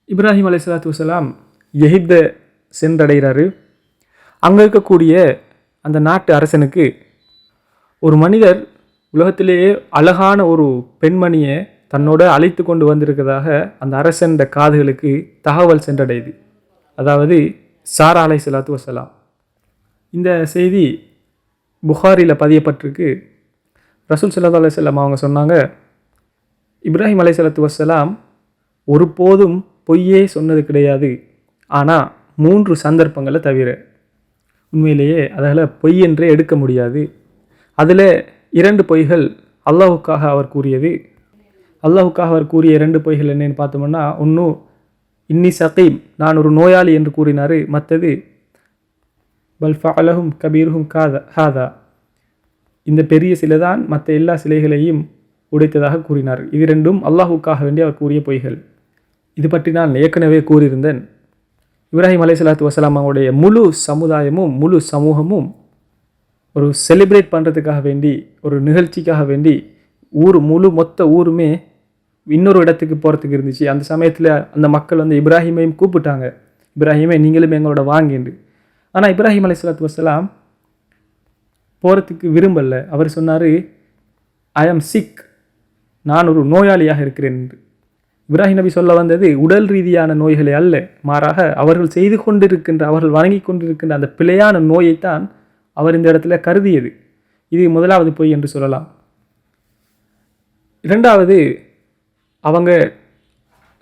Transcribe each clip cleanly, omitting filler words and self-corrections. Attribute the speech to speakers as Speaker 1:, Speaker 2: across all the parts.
Speaker 1: இப்ராஹிம் அலைஹிஸ்ஸலாத்து வஸ்ஸலாம் எகிப்தை சென்றடைகிறாரு. அங்கே இருக்கக்கூடிய அந்த நாட்டு அரசனுக்கு ஒரு மனிதர் உலகத்திலேயே அழகான ஒரு பெண்மணியை தன்னோட அழைத்து கொண்டு வந்திருக்கிறதாக அந்த அரசன் காதுகளுக்கு தகவல் சென்றடையுது. அதாவது சாரா அலைஹிஸ்ஸலாத்து வஸ்ஸலாம். இந்த செய்தி புகாரியில் பதியப்பட்டிருக்கு. ரசூல் ஸல்லல்லாஹு அலைஹி வஸல்லம் அவங்க சொன்னாங்க, இப்ராஹிம் அலைஹிஸ்ஸலாத்து வஸ்ஸலாம் ஒருபோதும் பொய்யே சொன்னது கிடையாது, ஆனால் 3 சந்தர்ப்பங்களை தவிர. உண்மையிலேயே அதில் பொய் என்றே எடுக்க முடியாது. அதில் 2 பொய்கள் அல்லாஹுக்காக அவர் கூறியது. அல்லாஹுக்காக அவர் கூறிய 2 பொய்கள் என்னென்னு பார்த்தோம்னா, ஒன்று இன்னி சகீம், நான் ஒரு நோயாளி என்று கூறினார். மற்றது பல் ஃபஅலஹும் கபீருஹும் ஹாதா, இந்த பெரிய சிலை தான் மற்ற எல்லா சிலைகளையும் உடைத்ததாக கூறினார். இது 2ம் அல்லாஹுக்காக வேண்டி அவர் கூறிய பொய்கள். இது பற்றி நான் ஏற்கனவே கூறியிருந்தேன். இப்ராஹிம் அலைஹிஸ்ஸலாத்து வஸ்ஸலாம் அவங்களுடைய முழு சமுதாயமும் முழு சமூகமும் ஒரு செலிப்ரேட் பண்ணுறதுக்காக வேண்டி, ஒரு நிகழ்ச்சிக்காக வேண்டி மொத்த ஊருமே இன்னொரு இடத்துக்கு போகிறதுக்கு இருந்துச்சு. அந்த சமயத்தில் அந்த மக்கள் இப்ராஹிமையும் கூப்பிட்டாங்க, இப்ராஹிமை நீங்களும் எங்களோட வாங்கிண்டு. ஆனால் இப்ராஹிம் அலைஹிஸ்ஸலாத்து வஸ்ஸலாம் போகிறதுக்கு விரும்பலை. அவர் சொன்னார், ஐ ஆம் சிக், நான் ஒரு நோயாளியாக இருக்கிறேன் என்று. இப்ராஹிம் நபி சொல்ல வந்தது உடல் ரீதியான நோய்களை அல்ல, மாறாக அவர்கள் செய்து கொண்டிருக்கின்ற, அவர்கள் வணங்கி கொண்டிருக்கின்ற அந்த பிழையான நோயைத்தான் அவர் இந்த இடத்துல கருதியது. இது முதலாவது பொய் என்று சொல்லலாம். இரண்டாவது, அவங்க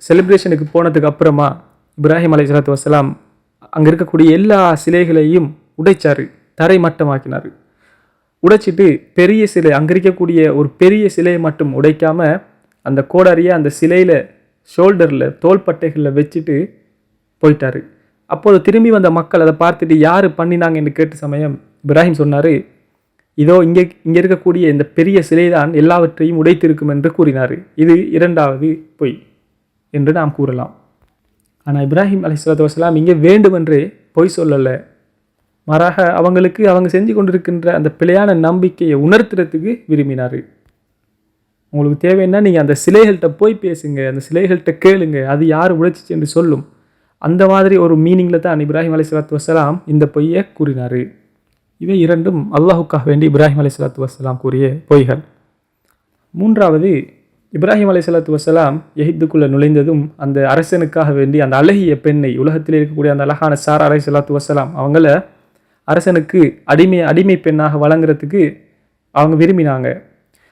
Speaker 1: செலிப்ரேஷனுக்கு போனதுக்கு அப்புறமா இப்ராஹிம் அலைஹிஸ்ஸலாத்து வஸ்ஸலாம் அங்கே இருக்கக்கூடிய எல்லா சிலைகளையும் உடைச்சார், தரை மட்டமாக்கினார். உடைச்சிட்டு பெரிய சிலை, அங்கே இருக்கக்கூடிய ஒரு பெரிய சிலையை மட்டும் உடைக்காம அந்த கோடாரியை அந்த சிலையில் ஷோல்டரில் தோள்பட்டைகளில் வச்சுட்டு போயிட்டார். அப்போது திரும்பி வந்த மக்கள் அதை பார்த்துட்டு யார் பண்ணினாங்க என்று கேட்ட சமயம் இப்ராஹிம் சொன்னார், இதோ இங்கே இருக்கக்கூடிய இந்த பெரிய சிலை தான் எல்லாவற்றையும் உடைத்திருக்கும் என்று கூறினார். இது இரண்டாவது பொய் என்று நாம் கூறலாம். ஆனால் இப்ராஹிம் அலைஹிஸ்ஸலாத்து வஸ்ஸலாம் இங்கே வேண்டுமென்றே பொய் சொல்லலை, மாறாக அவங்களுக்கு அவங்க செஞ்சு கொண்டிருக்கின்ற அந்த பிழையான நம்பிக்கையை உணர்த்துறதுக்கு விரும்பினார். உங்களுக்கு தேவைன்னா நீங்கள் அந்த சிலைகள்கிட்ட போய் பேசுங்க, அந்த சிலைகள்கிட்ட கேளுங்க, அது யார் உழைச்சிச்சு என்று சொல்லும். அந்த மாதிரி ஒரு மீனிங்கில் தான் இப்ராஹிம் அலைஹிஸ்ஸலாத்து வஸ்ஸலாம் இந்த பொய்யை கூறினார். இவை 2ம் அல்லாஹுக்காக வேண்டி இப்ராஹிம் அலைஹிஸ்ஸலாத்து வஸ்ஸலாம் கூறிய பொய்கள். மூன்றாவது, இப்ராஹிம் அலைஹிஸ்ஸலாத்து வஸ்ஸலாம் எகிப்துக்குள்ளே நுழைந்ததும் அந்த அரசனுக்காக வேண்டி அந்த அழகிய பெண்ணை, உலகத்தில் இருக்கக்கூடிய அந்த அழகான சாரா அலைஹிஸ்ஸலாத்து வஸ்ஸலாம் அவங்கள அரசனுக்கு அடிமை பெண்ணாக வழங்குறதுக்கு அவங்க விரும்பினாங்க.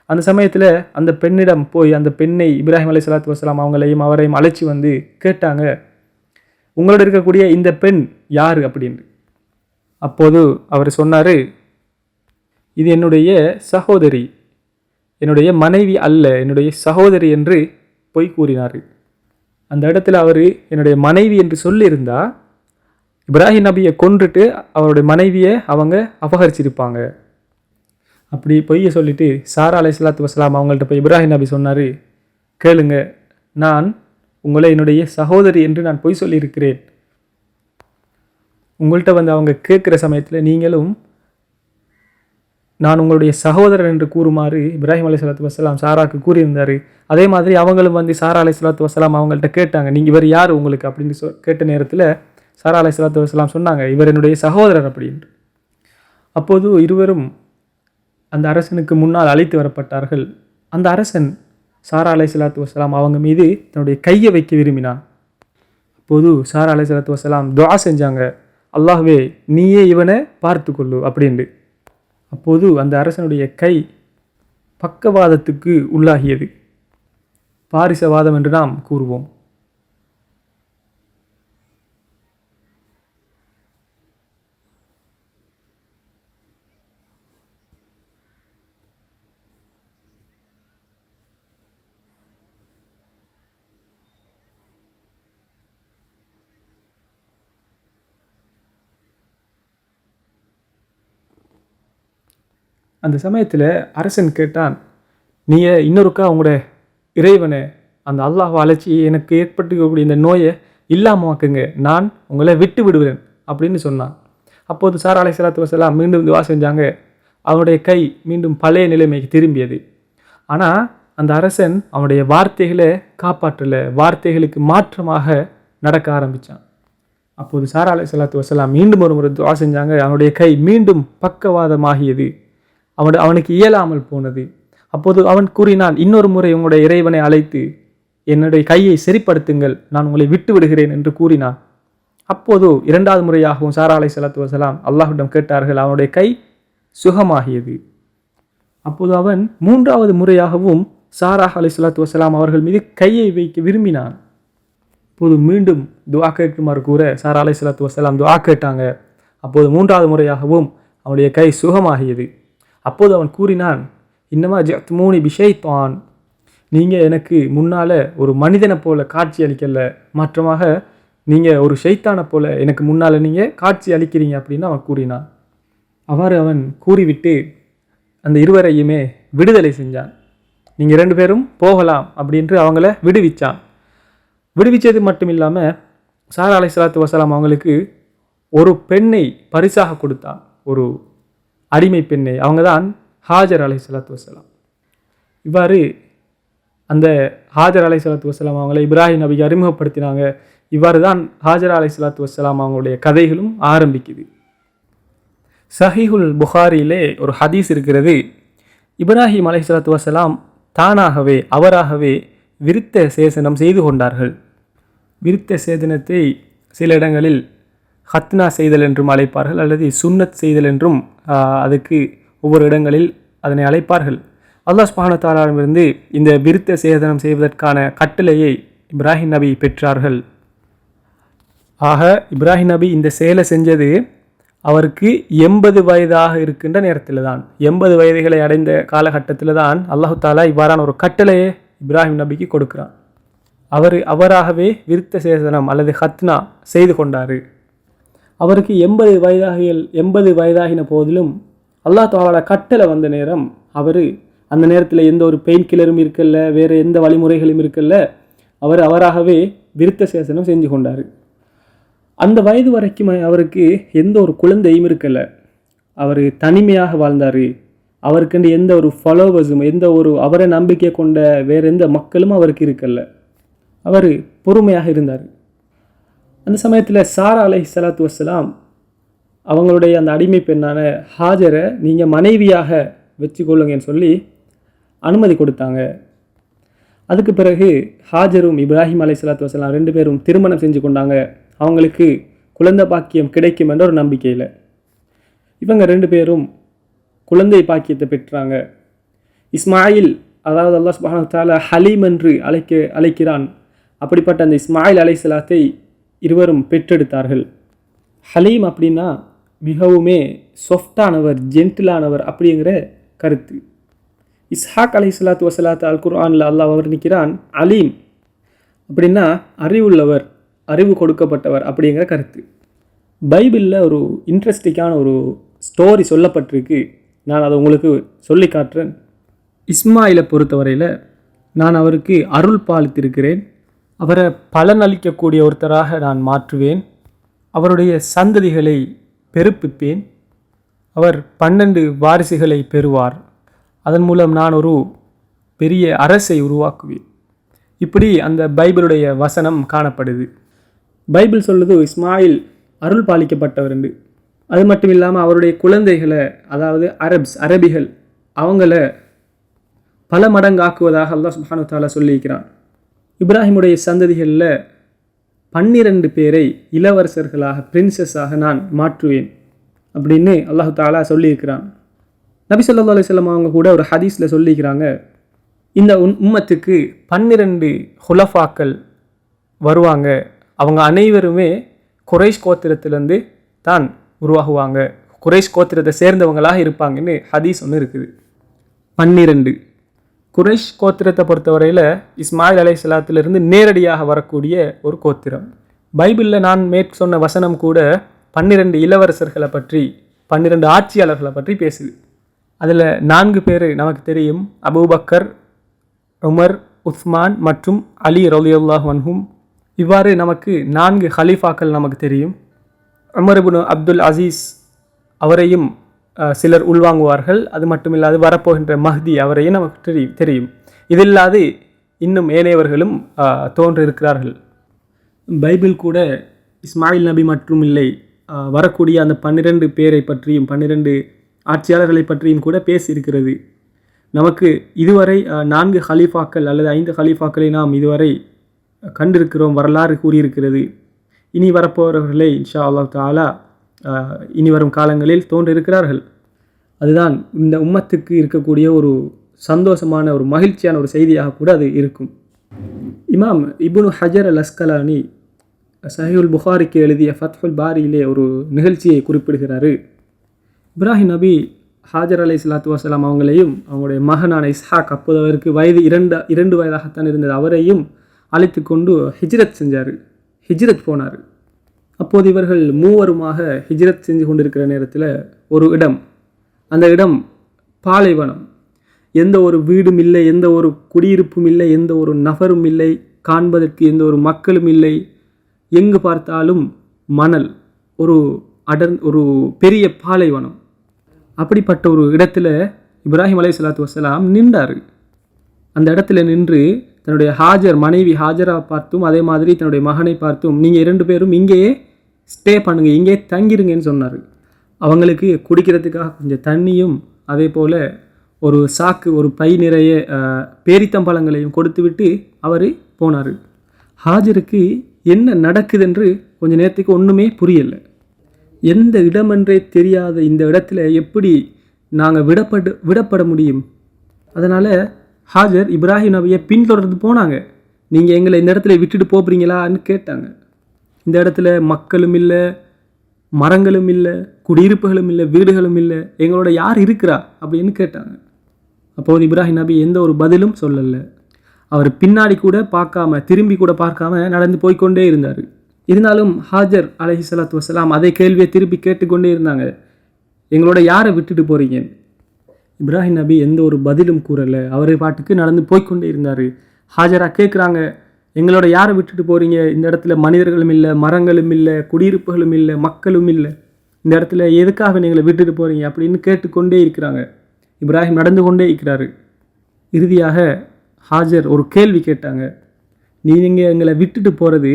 Speaker 1: அந்த சமயத்தில் அந்த பெண்ணிடம் போய் அந்த பெண்ணை இப்ராஹிம் அலைஹிஸ்ஸலாத்து வஸ்ஸலாம் அவரையும் அழைச்சி கேட்டாங்க, உங்களோட இருக்கக்கூடிய இந்த பெண் யார் அப்படின்னு. அப்போது அவர் சொன்னார், இது என்னுடைய சகோதரி, என்னுடைய மனைவி அல்ல, என்னுடைய சகோதரி என்று பொய் கூறினார். அந்த இடத்துல அவர் என்னுடைய மனைவி என்று சொல்லியிருந்தா இப்ராஹிம் நபியை கொன்றுட்டு அவருடைய மனைவியை அவங்க அபகரிச்சிருப்பாங்க. அப்படி பொய்யை சொல்லிட்டு சாரா அலைஹிஸ்ஸலாத்து வஸ்ஸலாம் அவங்கள்ட்ட போய் இப்ராஹிம் நபி சொன்னார், கேளுங்க, நான் உங்களை என்னுடைய சகோதரி என்று நான் பொய் சொல்லியிருக்கிறேன். உங்கள்கிட்ட அவங்க கேட்குற சமயத்தில் நீங்களும் நான் உங்களுடைய சகோதரர் என்று கூறுமாறு இப்ராஹிம் அலைஹிஸ்ஸலாத்து வஸ்ஸலாம் சாராக்கு கூறியிருந்தார். அதே மாதிரி அவங்களும் சாரா அலைஹிஸ்ஸலாத்து வஸ்ஸலாம் அவங்கள்ட்ட கேட்டாங்க, நீங்கள் இவர் யார் உங்களுக்கு அப்படின்னு கேட்ட நேரத்தில் சாரா அலைஹிஸ்ஸலாத்து வஸ்ஸலாம் சொன்னாங்க, இவர் என்னுடைய சகோதரர் அப்படின்ட்டு. அப்போது இருவரும் அந்த அரசனுக்கு முன்னால் அழைத்து வரப்பட்டார்கள். அந்த அரசன் சாரா அலைஹிஸ்ஸலாத்து வஸ்ஸலாம் அவங்க மீது தன்னுடைய கையை வைக்க விரும்பினான். அப்போது சாரா அலைஹிஸ்ஸலாத்து வஸ்ஸலாம் துஆ செஞ்சாங்க, அல்லாஹ்வே நீயே இவனை பார்த்து கொள்ளு அப்படின்ட்டு. அப்போது அந்த அரசனுடைய கை பக்கவாதத்துக்கு உள்ளாகியது, பாரிசவாதம் என்று நாம் கூறுவோம். அந்த சமயத்தில் அரசன் கேட்டான், நீங்கள் இன்னொருக்கா உங்களோட இறைவனை அந்த அல்லாஹ்வை அழைச்சி எனக்கு ஏற்பட்டுக்கூடிய இந்த நோயை இல்லாமக்குங்க, நான் உங்களை விட்டு விடுவேன் அப்படின்னு சொன்னான். அப்போது சாரா அலைஹிஸ்ஸலாத்து வஸ்ஸலாம் மீண்டும் துஆ செஞ்சாங்க, அவனுடைய கை மீண்டும் பழைய நிலைமைக்கு திரும்பியது. ஆனால் அந்த அரசன் அவனுடைய வார்த்தைகளை காப்பாற்றலை, வார்த்தைகளுக்கு மாற்றமாக நடக்க ஆரம்பித்தான். அப்போது சாரா அலைஹிஸ்ஸலாத்து வஸ்ஸலாம் மீண்டும் ஒரு முறை துஆ செஞ்சாங்க. அவனுடைய கை மீண்டும் பக்கவாதமாகியது. அவனுக்கு இயலாமல் போனது. அப்போது அவன் கூறினான், இன்னொரு முறை உங்களுடைய இறைவனை அழைத்து என்னுடைய கையை சரிப்படுத்துங்கள், நான் உங்களை விட்டு விடுகிறேன் என்று கூறினான். அப்போது இரண்டாவது முறையாகவும் சாரா அலைஹிஸ்ஸலாத்து வஸ்ஸலாம் அல்லாஹ்விடம் கேட்டார்கள். அவனுடைய கை சுகமாகியது. அப்போது அவன் மூன்றாவது முறையாகவும் சாரா அலைஹிஸ்ஸலாத்து வஸ்ஸலாம் அவர்கள் மீது கையை வைக்க விரும்பினான். அப்போது மீண்டும் துஆ கேட்குமாறு கூற சாரா அலைஹிஸ்ஸலாத்து வஸ்ஸலாம் துஆ கேட்டாங்க. அப்போது மூன்றாவது முறையாகவும் அவனுடைய கை சுகமாகியது. அப்போது அவன் கூறினான், இன்னமா ஜஅ்துமூனி பிஷைத்தான், நீங்கள் எனக்கு முன்னால் ஒரு மனிதனை போல காட்சி அளிக்கல, மாற்றமாக நீங்கள் ஒரு ஷைத்தானை போல எனக்கு முன்னால் நீங்கள் காட்சி அளிக்கிறீங்க அப்படின்னு அவன் கூறினான். அவ்வாறு அவன் கூறிவிட்டு அந்த இருவரையுமே விடுதலை செஞ்சான். நீங்கள் 2 பேரும் போகலாம் அப்படின்று அவங்கள விடுவிச்சான். விடுவிச்சது மட்டும் இல்லாமல் சாரா அலைஹிஸ்ஸலாத்து வஸ்ஸலாம் அவங்களுக்கு ஒரு பெண்ணை பரிசாக கொடுத்தான், ஒரு அடிமை பெண்ணை. அவங்க தான் ஹாஜர் அலைஹிஸ்ஸலாத்து வஸ்ஸலாம். இவ்வாறு அந்த ஹாஜர் அலைஹிஸ்ஸலாத்து வஸ்ஸலாம் அவங்களை இப்ராஹிம் நபிக்கு அறிமுகப்படுத்தினாங்க. இவ்வாறு தான் ஹாஜர் அலைஹிஸ்ஸலாத்து வஸ்ஸலாம் அவங்களுடைய கதைகளும் ஆரம்பிக்குது. சஹீஹுல் புகாரியிலே ஒரு ஹதீஸ் இருக்கிறது. இப்ராஹிம் அலைஹிஸ்ஸலாத்து வஸ்ஸலாம் தானாகவே அவராகவே விருத்த சேசனம் செய்து கொண்டார்கள். விருத்த சேதனத்தை சில இடங்களில் ஹத்னா செய்தல் என்றும் அழைப்பார்கள், அல்லது சுன்னத் செய்தல் என்றும் அதுக்கு ஒவ்வொரு இடங்களில் அதனை அழைப்பார்கள். அல்லாஹ் சுப்ஹானஹு வ தஆலாவிடமிருந்து இந்த விருத்த சேதனம் செய்வதற்கான கட்டளையை இப்ராஹிம் நபி பெற்றார்கள். ஆக இப்ராஹிம் நபி இந்த செயலை செஞ்சது அவருக்கு 80 வயதாக இருக்கின்ற நேரத்தில் தான், 80 வயதுகளை அடைந்த காலகட்டத்தில் தான் அல்லாஹு தாலா இவ்வாறான ஒரு கட்டளையை இப்ராஹிம் நபிக்கு கொடுக்குறான். அவராகவே விருத்த சேதனம் அல்லது ஹத்னா செய்து கொண்டார். அவருக்கு 80 வயதாகின போதிலும் அல்லாஹ் தாலா கட்டளை வந்த நேரம் அவர் அந்த நேரத்தில் எந்த ஒரு பெயின் கில்லரும் இருக்கல்ல, வேறு எந்த வழிமுறைகளும் இருக்கல்ல, அவராகவே விருத்த சேதனம் செஞ்சு கொண்டார். அந்த வயது வரைக்கும் அவருக்கு எந்த ஒரு குழந்தையும் இருக்கல. அவர் தனிமையாக வாழ்ந்தார். அவருக்கு எந்த ஒரு ஃபாலோவர்ஸும் எந்த ஒரு அவரை நம்பிக்கை கொண்ட வேறு எந்த மக்களும் அவருக்கு இருக்கல்ல. அவர் பொறுமையாக இருந்தார். அந்த சமயத்தில் சாரா அலைஹிஸ்ஸலாத்து வஸ்ஸலாம் அவங்களுடைய அந்த அடிமை பெண்ணான ஹாஜரை நீங்கள் மனைவியாக வச்சுக்கொள்ளுங்கன்னு சொல்லி அனுமதி கொடுத்தாங்க. அதுக்கு பிறகு ஹாஜரும் இப்ராஹிம் அலைஹிஸ்ஸலாத்து வஸ்ஸலாம் 2 பேரும் திருமணம் செஞ்சு கொண்டாங்க. அவங்களுக்கு குழந்தை பாக்கியம் கிடைக்கும் என்ற ஒரு நம்பிக்கையில் இவங்க 2 பேரும் குழந்தை பாக்கியத்தை பெற்றாங்க. இஸ்மாயில், அதாவது அல்லாஹ் சுப்ஹானஹு வ தஆலா ஹலீம் என்று அழைக்கிறான். அப்படிப்பட்ட அந்த இஸ்மாயில் அலைஹிஸ்ஸலாத்தை இருவரும் பெற்றெடுத்தார்கள். ஹலீம் அப்படின்னா மிகவுமே சாஃப்டானவர், ஜென்டிலானவர் அப்படிங்கிற கருத்து. இஸ்ஹாக் அலைஹிஸ்ஸலாத்து வஸ்ஸலாத்து அல் குர்ஆனில் அல்லாஹ் வர்ணிக்கிறான், அலீம் அப்படின்னா அறிவுள்ளவர், அறிவு கொடுக்கப்பட்டவர் அப்படிங்கிற கருத்து. பைபிளில் ஒரு இன்ட்ரெஸ்டிங்கான ஒரு ஸ்டோரி சொல்லப்பட்டிருக்கு. நான் அதை உங்களுக்கு சொல்லி காட்டுறேன். இஸ்மாயிலை பொறுத்தவரையில் நான் அவருக்கு அருள் பாலித்திருக்கிறேன். அவரை பலனளிக்கக்கூடிய ஒருத்தராக நான் மாற்றுவேன். அவருடைய சந்ததிகளை பெருப்பிப்பேன். அவர் 12 வாரிசுகளை பெறுவார். அதன் மூலம் நான் ஒரு பெரிய அரசை உருவாக்குவேன். இப்படி அந்த பைபிளுடைய வசனம் காணப்படுது. பைபிள் சொல்லுது இஸ்மாயில் அருள் பாலிக்கப்பட்டவர் என்று. அது மட்டும் இல்லாமல் அவருடைய குழந்தைகளை, அதாவது அரபிகள், அவங்கள பல மடங்காக்குவதாக அல்லாஹ் சுப்ஹானஹு வ தஆலா சொல்லியிருக்கிறான். இப்ராஹிமுடைய சந்ததிகளில் 12 பேரை இளவரசர்களாக, பிரின்சஸாக நான் மாற்றுவேன் அப்படின்னு அல்லாஹ் தஆலா சொல்லியிருக்கிறான். நபி ஸல்லல்லாஹு அலைஹி வஸல்லம் அவங்க கூட ஒரு ஹதீஸில் சொல்லியிருக்கிறாங்க, இந்த உம்மத்துக்கு 12 ஹுலஃபாக்கள் வருவாங்க. அவங்க அனைவருமே குரைஷ் கோத்திரத்திலேருந்து தான் உருவாகுவாங்க, குரைஷ் கோத்திரத்தை சேர்ந்தவங்களாக இருப்பாங்கன்னு ஹதீஸ் ஒன்று இருக்குது. 12 குரைஷ் கோத்திரத்தை பொறுத்தவரையில் இஸ்மாயில் அலைஹிஸ்ஸலாத்திலிருந்து நேரடியாக வரக்கூடிய ஒரு கோத்திரம். பைபிளில் நான் சொன்ன வசனம் கூட 12 இளவரசர்களை பற்றி, 12 ஆட்சியாளர்களை பற்றி பேசுது. அதில் 4 பேர் நமக்கு தெரியும், அபூபக்கர், உமர், உஸ்மான் மற்றும் அலி ரலியல்லாஹு அன்ஹும். இவ்வாறு நமக்கு 4 ஹலீஃபாக்கள் நமக்கு தெரியும். உமர் இப்னு அப்துல் அசீஸ் அவரையும் சிலர் உள்வாங்குவார்கள். அது மட்டும் இல்லாது வரப்போகின்ற மஹ்தி அவரையும் நமக்கு தெரியும். இதில்லாது இன்னும் ஏனையவர்களும் தோன்றிருக்கிறார்கள். பைபிள் கூட இஸ்மாயில் நபி மற்றும் இல்லை வரக்கூடிய அந்த 12 பேரை பற்றியும் 12 ஆட்சியாளர்களை பற்றியும் கூட பேசியிருக்கிறது. நமக்கு இதுவரை 4 ஹலீஃபாக்கள் அல்லது 5 ஹலீஃபாக்களை நாம் இதுவரை கண்டிருக்கிறோம், வரலாறு கூறியிருக்கிறது. இனி வரப்போகிறவர்களை இன்ஷா அல்லாஹ் தஆலா இனி வரும் காலங்களில் தோன்றிருக்கிறார்கள். அதுதான் இந்த உம்மத்துக்கு இருக்கக்கூடிய ஒரு சந்தோஷமான ஒரு மகிழ்ச்சியான ஒரு செய்தியாக கூட அது இருக்கும். இமாம் இப்னு ஹஜர் அல் அஸ்கலானி சஹீஹுல் புகாரிக்கு எழுதிய ஃபத்ஹுல் பாரியிலே ஒரு நிகழ்ச்சியை குறிப்பிடுகிறாரு. இப்ராஹிம் நபி ஹாஜர் அலைஹிஸ்ஸலாத்து வஸலாம் அவங்களையும் அவங்களுடைய மகனான இஸ்ஹாக், அப்போது அவருக்கு வயது 2 வயதாகத்தான் இருந்தது, அவரையும் அழைத்து கொண்டு ஹிஜ்ரத் போனார். அப்போது இவர்கள் மூவருமாக ஹிஜ்ரத் செஞ்சு கொண்டிருக்கிற நேரத்தில் ஒரு இடம், அந்த இடம் பாலைவனம், எந்த ஒரு வீடும் இல்லை, எந்த ஒரு குடியிருப்பும் இல்லை, எந்த ஒரு நபரும் இல்லை, காண்பதற்கு எந்த ஒரு மக்களும் இல்லை, எங்கு பார்த்தாலும் மணல், ஒரு பெரிய பாலைவனம். அப்படிப்பட்ட ஒரு இடத்துல இப்ராஹிம் அலைஹிஸ்ஸலாத்து வஸலாம் நின்றார். அந்த இடத்துல நின்று தன்னுடைய மனைவி ஹாஜரா பார்த்தும் அதே மாதிரி தன்னுடைய மகனை பார்த்தும், நீங்கள் 2 பேரும் இங்கேயே ஸ்டே பண்ணுங்க, இங்கே தங்கிருங்கன்னு சொன்னார். அவங்களுக்கு குடிக்கிறதுக்காக கொஞ்சம் தண்ணியும் அதே போல் ஒரு சாக்கு, ஒரு பை நிறைய பேரித்தம்பழங்களையும் கொடுத்து விட்டு அவர் போனார். ஹாஜருக்கு என்ன நடக்குதுன்று கொஞ்சம் நேரத்துக்கு ஒன்றுமே புரியலை. எந்த இடமென்றே தெரியாத இந்த இடத்துல எப்படி நாங்கள் விடப்பட முடியும்? அதனால் ஹாஜர் இப்ராஹிம் நபியை பின்தொடர்ந்து போனாங்க. நீங்கள் எங்களை இந்த இடத்துல விட்டுட்டு போகிறீங்களான்னு கேட்டாங்க. இந்த இடத்துல மக்களும் இல்லை, மரங்களும் இல்லை, குடியிருப்புகளும் இல்லை, வீடுகளும் இல்லை, எங்களோட யார் இருக்கிறா அப்படின்னு கேட்டாங்க. அப்போது இப்ராஹிம் நபி எந்த ஒரு பதிலும் சொல்லலை. அவர் பின்னாடி கூட பார்க்காம, திரும்பி கூட பார்க்காம நடந்து போய்கொண்டே இருந்தார். இருந்தாலும் ஹாஜர் அலைஹிஸ்ஸலாத்து வஸலாம் அதே கேள்வியை திருப்பி கேட்டுக்கொண்டே இருந்தாங்க, எங்களோட யாரை விட்டுட்டு போகிறீங்க? இப்ராஹிம் நபி எந்த ஒரு பதிலும் கூறலை. அவரை பாட்டுக்கு நடந்து போய்கொண்டே இருந்தார். ஹாஜரா கேட்குறாங்க, எங்களோட யாரை விட்டுட்டு போகிறீங்க? இந்த இடத்துல மனிதர்களும் இல்லை, மரங்களும் இல்லை, குடியிருப்புகளும் இல்லை, மக்களும் இல்லை, இந்த இடத்துல எதுக்காக நீங்களை விட்டுட்டு போகிறீங்க அப்படின்னு கேட்டுக்கொண்டே இருக்கிறாங்க. இப்ராஹிம் நடந்து கொண்டே இருக்கிறாரு. இறுதியாக ஹாஜர் ஒரு கேள்வி கேட்டாங்க, நீங்கள் எங்களை விட்டுட்டு போகிறது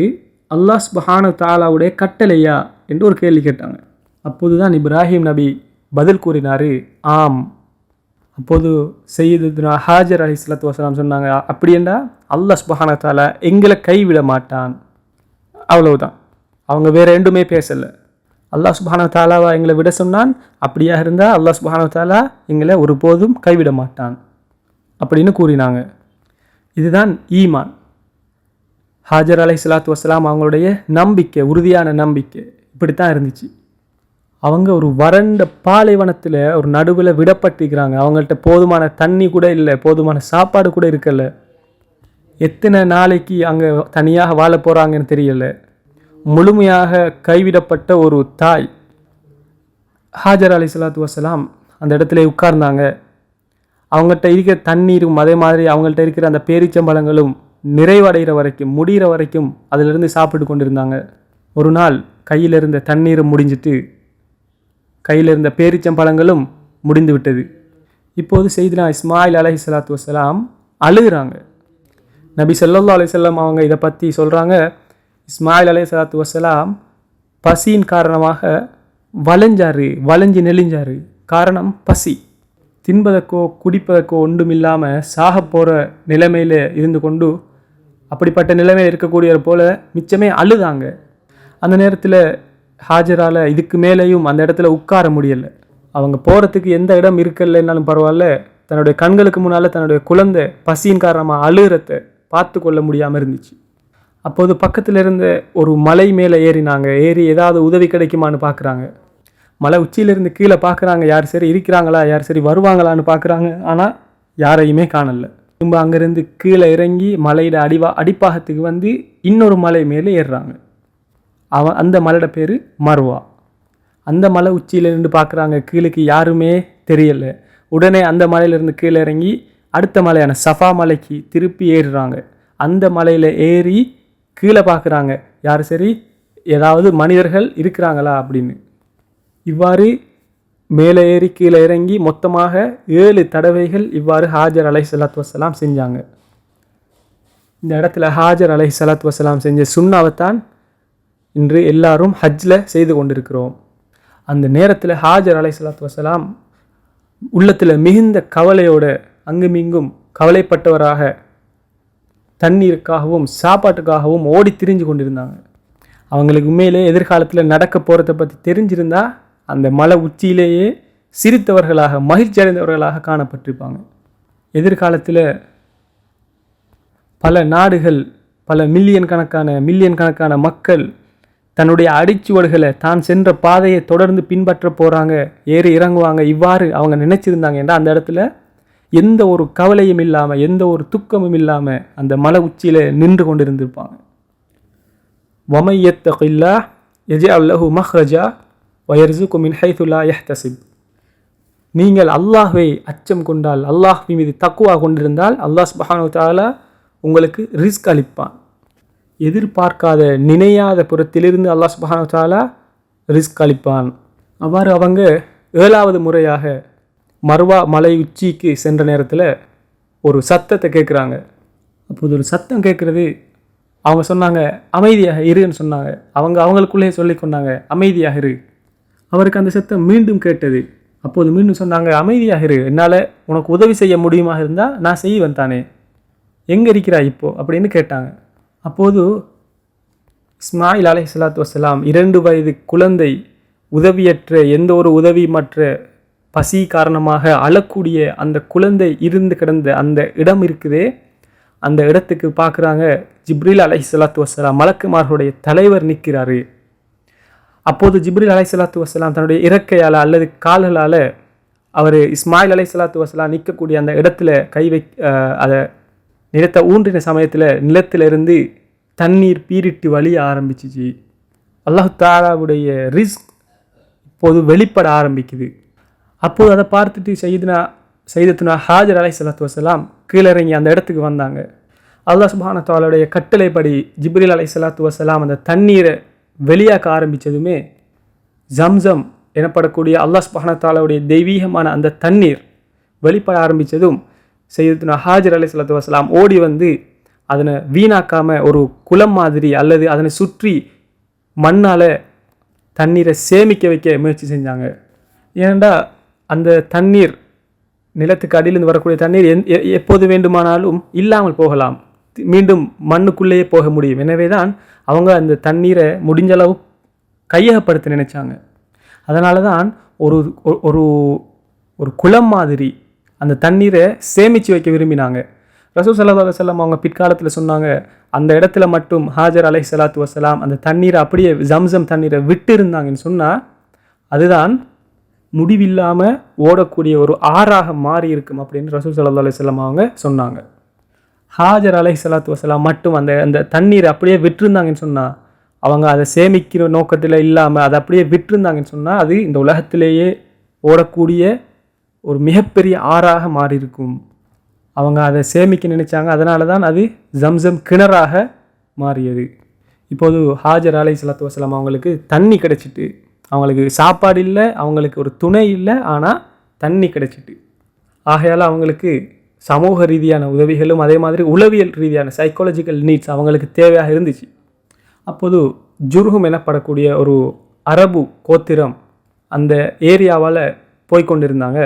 Speaker 1: அல்லாஹ் சுப்ஹானஹு தஆலாவுடைய கட்டளையா என்று ஒரு கேள்வி கேட்டாங்க. அப்போது தான் இப்ராஹிம் நபி பதில் கூறினார், ஆம். அப்போது சையதுனா ஹாஜர் அலைஹிஸ்ஸலாத்து வஸலாம் சொன்னாங்க, அப்படின்னா அல்லாஹ் சுப்ஹானஹு தஆலா எங்களை கைவிட மாட்டான். அவ்வளவுதான், அவங்க வேறு ரெண்டுமே பேசலை. அல்லாஹ் சுப்ஹானஹு தஆலாவை எங்களை விட சொன்னான், அப்படியாக இருந்தால் அல்லாஹ் சுப்ஹானஹு தஆலா எங்களை ஒருபோதும் கைவிட மாட்டான் அப்படின்னு கூறினாங்க. இதுதான் ஈமான். ஹாஜர் அலைஹிஸ்ஸலாத்து வஸலாம் அவங்களுடைய நம்பிக்கை, உறுதியான நம்பிக்கை இப்படித்தான் இருந்துச்சு. அவங்க ஒரு வறண்ட பாலைவனத்தில் ஒரு நடுவில் விடப்பட்டிருக்கிறாங்க. அவங்கள்ட்ட போதுமான தண்ணி கூட இல்லை, போதுமான சாப்பாடு கூட இருக்கல. எத்தனை நாளைக்கு அங்கே தனியாக வாழ போகிறாங்கன்னு தெரியலை. முழுமையாக கைவிடப்பட்ட ஒரு தாய். ஹாஜர் அலைஹிஸ்ஸலாத்து வஸலாம் அந்த இடத்துல உட்கார்ந்தாங்க. அவங்கள்ட்ட இருக்கிற தண்ணீரும் அதே மாதிரி அவங்கள்ட்ட இருக்கிற அந்த பேரிச்சம்பழங்களும் நிறைவடைகிற வரைக்கும், முடிகிற வரைக்கும் அதிலிருந்து சாப்பிட்டு கொண்டிருந்தாங்க. ஒரு நாள் கையில் இருந்த தண்ணீரும் முடிஞ்சிட்டு, கையில் இருந்த பேரிச்சம்பழங்களும் முடிந்து விட்டது. இப்போது செய்தினா இஸ்மாயில் அலைஹிஸ்ஸலாத்து வஸலாம் அழுகிறாங்க. நபி ஸல்லல்லாஹு அலைஹி வஸல்லம் அவங்க இதை பற்றி சொல்கிறாங்க, இஸ்மாயில் அலைஹிஸ்ஸலாத்து வஸலாம் பசியின் காரணமாக வளைஞ்சு நெளிஞ்சார். காரணம் பசி. தின்பதற்கோ குடிப்பதற்கோ ஒன்றும் இல்லாமல் சாக போகிற நிலைமையில் இருந்து கொண்டு, அப்படிப்பட்ட நிலைமையில் இருக்கக்கூடியவர் போல் மிச்சமே அழுதாங்க. அந்த நேரத்தில் ஹாஜரால் இதுக்கு மேலேயும் அந்த இடத்துல உட்கார முடியலை. அவங்க போகிறதுக்கு எந்த இடம் இருக்கலைன்னாலும் பரவாயில்ல, தன்னுடைய கண்களுக்கு முன்னால் தன்னுடைய குழந்தை பசியின் காரணமாக அழுகிறத பார்த்து கொள்ள முடியாமல் இருந்துச்சு. அப்போது பக்கத்தில் இருந்த ஒரு மலை மேலே ஏறி ஏதாவது உதவி கிடைக்குமான்னு பார்க்குறாங்க. மலை உச்சியிலிருந்து கீழே பார்க்குறாங்க, யார் சரி இருக்கிறாங்களா, யார் சரி வருவாங்களான்னு பார்க்குறாங்க. ஆனால் யாரையுமே காணல. திரும்ப அங்கேருந்து கீழே இறங்கி மலையோட அடிப்பாகத்துக்கு வந்து இன்னொரு மலை மேலே ஏறுறாங்க. அந்த மலையோட பேர் மர்வா. அந்த மலை உச்சியில் நின்று பார்க்குறாங்க, கீழுக்கு யாருமே தெரியலை. உடனே அந்த மலையிலேருந்து கீழே இறங்கி அடுத்த மலையான சஃபா மலைக்கு திருப்பி ஏறுறாங்க. அந்த மலையில் ஏறி கீழே பார்க்குறாங்க, யார் சரி ஏதாவது மனிதர்கள் இருக்கிறாங்களா அப்படின்னு. இவ்வாறு மேலே ஏறி கீழே இறங்கி மொத்தமாக 7 தடவைகள் இவ்வாறு ஹாஜர் அலைஹிஸ்ஸலாத்து வஸலாம் செஞ்சாங்க. இந்த இடத்துல ஹாஜர் அலைஹிஸ்ஸலாத்து வஸ்ஸலாம் செஞ்ச சுன்னாவைத்தான் இன்று எல்லாரும் ஹஜ்ஜில் செய்து கொண்டிருக்கிறோம். அந்த நேரத்தில் ஹாஜர் அலைஹிஸ்ஸலாத்து வஸ்ஸலாம் உள்ளத்தில் மிகுந்த கவலையோட அங்குமிங்கும் கவலைப்பட்டவராக தண்ணீருக்காகவும் சாப்பாட்டுக்காகவும் ஓடி திரிஞ்சு கொண்டிருந்தாங்க. அவங்களுக்கு உண்மையிலே எதிர்காலத்தில் நடக்க போகிறத பற்றி தெரிஞ்சிருந்தா அந்த மலை உச்சியிலேயே சிரித்தவர்களாக மகிழ்ச்சி அடைந்தவர்களாக காணப்பட்டிருப்பாங்க. எதிர்காலத்தில் பல நாடுகள், பல மில்லியன் கணக்கான மக்கள் தன்னுடைய அடிச்சுவடுகளை தான் சென்ற பாதையை தொடர்ந்து பின்பற்ற போகிறாங்க, ஏறி இறங்குவாங்க, இவ்வாறு அவங்க நினைச்சிருந்தாங்க என்றால் அந்த இடத்துல எந்த ஒரு கவலையும் இல்லாமல், எந்த ஒரு துக்கமும் இல்லாமல் அந்த மலை உச்சியில் நின்று கொண்டிருந்திருப்பாங்க. وَمَن يَتَّقِ اللَّهَ يَجْعَلْ لَهُ مَخْرَجًا وَيَرْزُقْهُ مِنْ حَيْثُ لَا يَحْتَسِبُ. நீங்கள் அல்லாஹ்வை அச்சம் கொண்டால், அல்லாஹ் மீது தக்வா கொண்டிருந்தால் அல்லாஹ் சுப்ஹானஹு வ தஆலா உங்களுக்கு ரிஸ்க் அளிப்பான். எதிர்பார்க்காத நினையாத புறத்திலிருந்து அல்லாஹ் சுப்ஹானஹு வ தஆலா ரிஸ்க் அளிப்பான். அவ்வாறு அவங்க 7வது முறையாக மர்வா மலை உச்சிக்கு சென்ற நேரத்தில் ஒரு சத்தத்தை கேட்குறாங்க. அப்போது ஒரு சத்தம் கேட்குறது, அவங்க சொன்னாங்க அமைதியாக இருன்னு சொன்னாங்க. அவங்களுக்குள்ளே சொல்லி கொண்டாங்க அமைதியாக இரு. அவருக்கு அந்த சத்தம் மீண்டும் கேட்டது. அப்போது மீண்டும் சொன்னாங்க அமைதியாக இரு, என்னால் உனக்கு உதவி செய்ய முடியுமாக இருந்தால் நான் செய்வேன் தானே, எங்கே இருக்கிறாய் இப்போ அப்படின்னு கேட்டாங்க. அப்போது இஸ்மாயில் அலைஹிஸ்ஸலாத்து வஸ்ஸலாம் 2 வயது குழந்தை, உதவியற்ற, எந்த ஒரு உதவியமற்ற, பசி காரணமாக அழக்கூடிய அந்த குழந்தை இருந்து கிடந்த அந்த இடம் இருக்குதே, அந்த இடத்துக்கு பார்க்குறாங்க ஜிப்ரீல் அலைஹிஸ்ஸலாத்து வஸ்ஸலாம் மலக்குமார்களுடைய தலைவர் நிற்கிறாரு. அப்போது ஜிப்ரீல் அலைஹிஸ்ஸலாத்து வஸ்ஸலாம் தன்னுடைய இறக்கையால் அல்லது கால்களால் அவர் இஸ்மாயில் அலைஹிஸ்ஸலாத்து வஸ்ஸலாம் நிற்கக்கூடிய அந்த இடத்துல அதை நிலத்தை ஊன்றின சமயத்தில் நிலத்திலிருந்து தண்ணீர் பீரிட்டு வழிய ஆரம்பிச்சிச்சு. அல்லாஹ் தஆலாவுடைய ரிஸ்க் இப்போது வெளிப்பட ஆரம்பிக்குது. அப்போது அதை பார்த்துட்டு சையதுனா ஹாஜர் அலைஹிஸ்ஸலாத்து வஸ்ஸலாம் கீழிறங்கி அந்த இடத்துக்கு வந்தாங்க. அல்லாஹ் சுப்ஹானஹு வ தஆலாவுடைய கட்டளைப்படி ஜிப்ரீல் அலைஹிஸ்ஸலாத்து வஸ்ஸலாம் அந்த தண்ணீரை வெளியாக்க ஆரம்பித்ததுமே ஜம்சம் எனப்படக்கூடிய அல்லாஹ் சுப்ஹானஹு வ தஆலாவுடைய தெய்வீகமான அந்த தண்ணீர் வெளிப்பட ஆரம்பித்ததும் சையதுனா ஹாஜர் அலைஹிஸ்ஸலாத்து வஸ்ஸலாம் ஓடி வந்து அதனை வீணாக்காமல் ஒரு குளம் மாதிரி அல்லது அதனை சுற்றி மண்ணால் தண்ணீரை சேமிக்க வைக்க முயற்சி செஞ்சாங்க. ஏனெண்டா அந்த தண்ணீர், நிலத்துக்கு அடியிலிருந்து வரக்கூடிய தண்ணீர் எப்போது வேண்டுமானாலும் இல்லாமல் போகலாம், மீண்டும் மண்ணுக்குள்ளேயே போக முடியும். எனவே தான் அவங்க அந்த தண்ணீரை முடிஞ்சளவு கையகப்படுத்த நினைச்சாங்க. அதனால தான் ஒரு ஒரு குளம் மாதிரி அந்த தண்ணீரை சேமித்து வைக்க விரும்பினாங்க. ரசூல் ஸல்லல்லாஹு அலைஹி வஸல்லம் அவங்க பிற்காலத்தில் சொன்னாங்க, அந்த இடத்துல மட்டும் ஹாஜர் அலைஹிஸ்ஸலாத்து வஸ்ஸலாம் அந்த தண்ணீரை அப்படியே ஜம்சம் தண்ணீரை விட்டு இருந்தாங்கன்னு சொன்னால் அதுதான் முடிவில்லாமல் ஓடக்கூடிய ஒரு ஆறாக மாறி இருக்கும் அப்படின்னு ரசூல் ஸல்லல்லாஹு அலைஹி வஸல்லம் அவங்க சொன்னாங்க. ஹாஜர் அலைஹிஸ்ஸலாத்து வஸ்ஸலாம் மட்டும் அந்த தண்ணீரை அப்படியே விட்டுருந்தாங்கன்னு சொன்னால், அவங்க அதை சேமிக்கிற நோக்கத்தில் இல்லாமல் அதை அப்படியே விட்டுருந்தாங்கன்னு சொன்னால் அது இந்த உலகத்திலேயே ஓடக்கூடிய ஒரு மிகப்பெரிய ஆறாக மாறி இருக்கும். அவங்க அதை சேமிக்க நினைச்சாங்க, அதனால தான் அது ஜம்சம் கிணறாக மாறியது. இப்போது ஹாஜர் அலைஹிஸ்ஸலாத்து வஸ்ஸலாம் அவங்களுக்கு தண்ணி கிடைச்சிட்டு, அவங்களுக்கு சாப்பாடு இல்லை, அவங்களுக்கு ஒரு துணை இல்லை, ஆனால் தண்ணி கிடைச்சிட்டு, ஆகையால் அவங்களுக்கு சமூக ரீதியான உதவிகளும் அதே மாதிரி உளவியல் ரீதியான சைக்காலஜிக்கல் நீட்ஸ் அவங்களுக்கு தேவையாக இருந்துச்சு. அப்போது ஜுர்ஹும் எனப்படக்கூடிய ஒரு அரபு கோத்திரம் அந்த ஏரியாவால் போய்கொண்டிருந்தாங்க.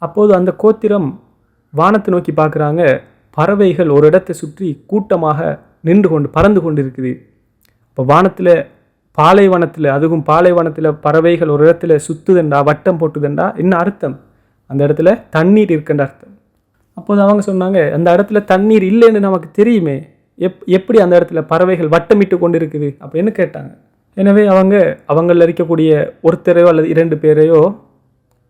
Speaker 1: அப்போது அந்த கோத்திரம் வானத்தை நோக்கி பார்க்குறாங்க, பறவைகள் ஒரு இடத்தை சுற்றி கூட்டமாக பறந்து கொண்டு இருக்குது. இப்போ வானத்தில் பாலைவனத்தில், அதுவும் பாலைவனத்தில் பறவைகள் ஒரு இடத்துல சுற்றுதண்டா, வட்டம் போட்டுதண்டா, என்ன அர்த்தம்? அந்த இடத்துல தண்ணீர் இருக்குன்ற அர்த்தம். அப்போது அவங்க சொன்னாங்க, அந்த இடத்துல தண்ணீர் இல்லைன்னு நமக்கு தெரியுமே, எப்படி அந்த இடத்துல பறவைகள் வட்டமிட்டு கொண்டு இருக்குது அப்படின்னு கேட்டாங்க. எனவே அவங்களில் இருக்கக்கூடிய ஒருத்தரையோ அல்லது 2 பேரையோ